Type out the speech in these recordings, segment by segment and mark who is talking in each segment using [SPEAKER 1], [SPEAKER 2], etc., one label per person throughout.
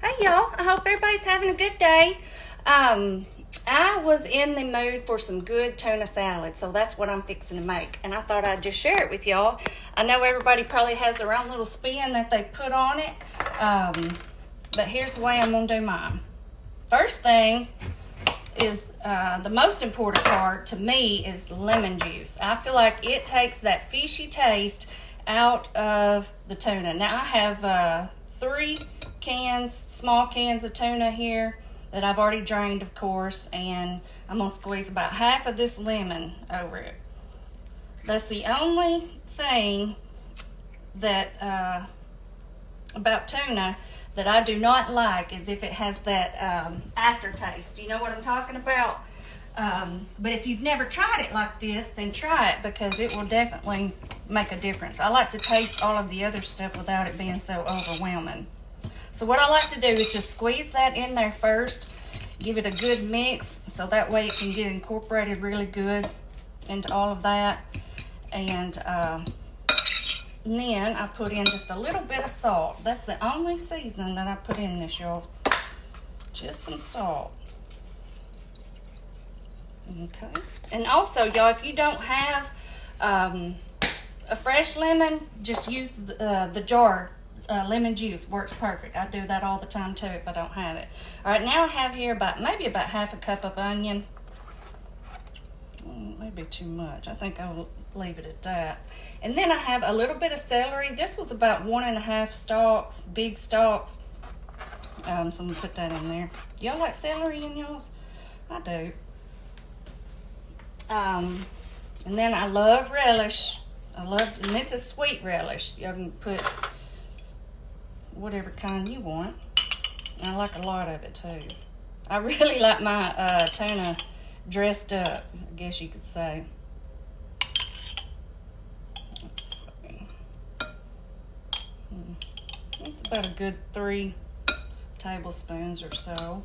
[SPEAKER 1] Hey y'all, I hope everybody's having a good day. I was in the mood for some good tuna salad, so that's what I'm fixing to make. And I thought I'd just share it with y'all. I know everybody probably has their own little spin that they put on it, but here's the way I'm gonna do mine. First thing is the most important part to me is lemon juice. I feel like it takes that fishy taste out of the tuna. Now I have 3 small cans of tuna here that I've already drained, of course, and I'm gonna squeeze about half of this lemon over it. That's the only thing that about tuna that I do not like, is if it has that aftertaste. You know what I'm talking about? But if you've never tried it like this, then try it, because it will definitely make a difference. I like to taste all of the other stuff without it being so overwhelming. So what I like to do is just squeeze that in there first, give it a good mix, so that way it can get incorporated really good into all of that. And then I put in just a little bit of salt. That's the only seasoning that I put in this, y'all. Just some salt. Okay. And also, y'all, if you don't have a fresh lemon, just use the jar. Lemon juice works perfect. I do that all the time too if I don't have it. All right, now I have here maybe about half a cup of onion. Maybe too much. I think I'll leave it at that. And then I have a little bit of celery. This was about 1.5 stalks, big stalks. So I'm gonna put that in there. Y'all like celery in yours? I do. And then I love relish. And this is sweet relish. Y'all can put whatever kind you want. I like a lot of it too. I really like my tuna dressed up, I guess you could say. Let's see. It's about a good 3 tablespoons or so.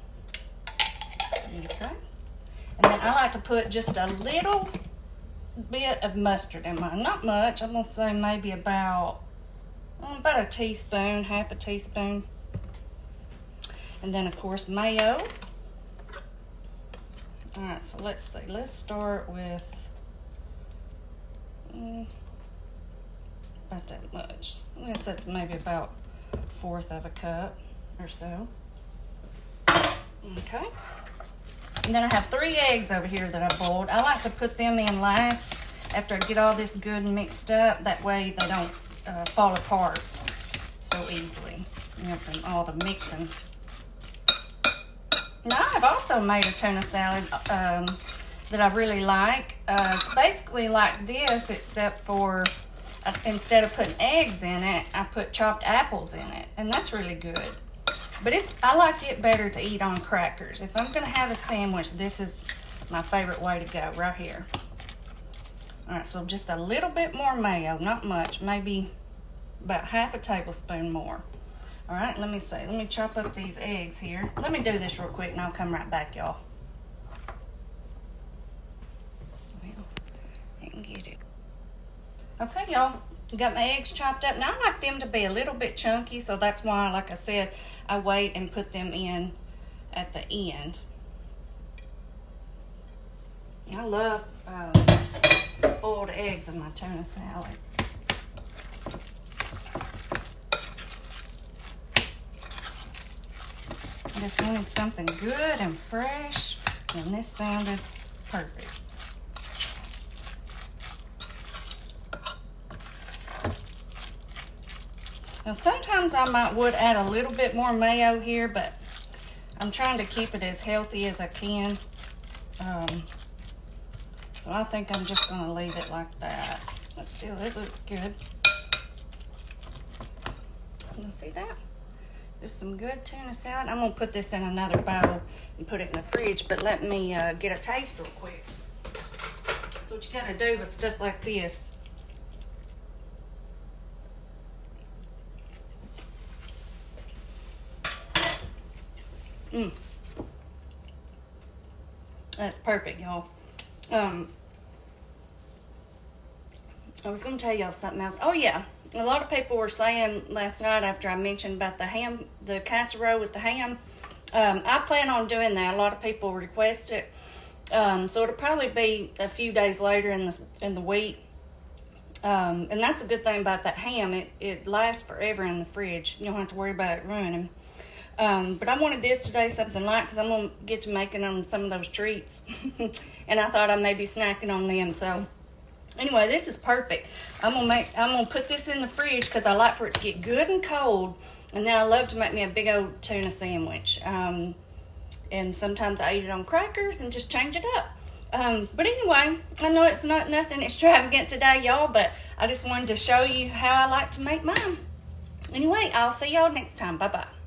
[SPEAKER 1] Okay. And then I like to put just a little bit of mustard in mine. Not much. I'm gonna say maybe about a teaspoon, half a teaspoon. And then of course mayo. All right, so let's see. Let's start with about that much. That's maybe about 1/4 of a cup or so. Okay. And then I have 3 eggs over here that I boiled. I like to put them in last after I get all this good and mixed up. That way they don't fall apart so easily, from all the mixing. Now I've also made a tuna salad that I really like. It's basically like this, except for instead of putting eggs in it, I put chopped apples in it, and that's really good. But I like it better to eat on crackers. If I'm gonna have a sandwich, this is my favorite way to go, right here. All right, so just a little bit more mayo, not much, maybe about half a tablespoon more. All right, let me chop up these eggs here. Let me do this real quick and I'll come right back, y'all. Well, I can get it. Okay, y'all, got my eggs chopped up. Now I like them to be a little bit chunky, so that's why, like I said, I wait and put them in at the end. I love boiled eggs in my tuna salad. I just wanted something good and fresh, and this sounded perfect. Now sometimes I would add a little bit more mayo here, but I'm trying to keep it as healthy as I can. So I think I'm just gonna leave it like that. But still, it looks good. You see that? Just some good tuna salad. I'm gonna put this in another bowl and put it in the fridge, but let me get a taste real quick. That's what you gotta do with stuff like this. That's perfect, y'all. I was gonna tell y'all something else. Oh yeah, a lot of people were saying last night after I mentioned about the ham, the casserole with the ham. I plan on doing that. A lot of people request it. So it'll probably be a few days later in the week. And that's a good thing about that ham. It lasts forever in the fridge. You don't have to worry about it ruining. But I wanted this today, something light, because I'm going to get to making on some of those treats. And I thought I may be snacking on them. So anyway, this is perfect. I'm gonna put this in the fridge because I like for it to get good and cold. And then I love to make me a big old tuna sandwich. And sometimes I eat it on crackers and just change it up. But anyway, I know it's not nothing extravagant today, y'all, but I just wanted to show you how I like to make mine. Anyway, I'll see y'all next time. Bye-bye.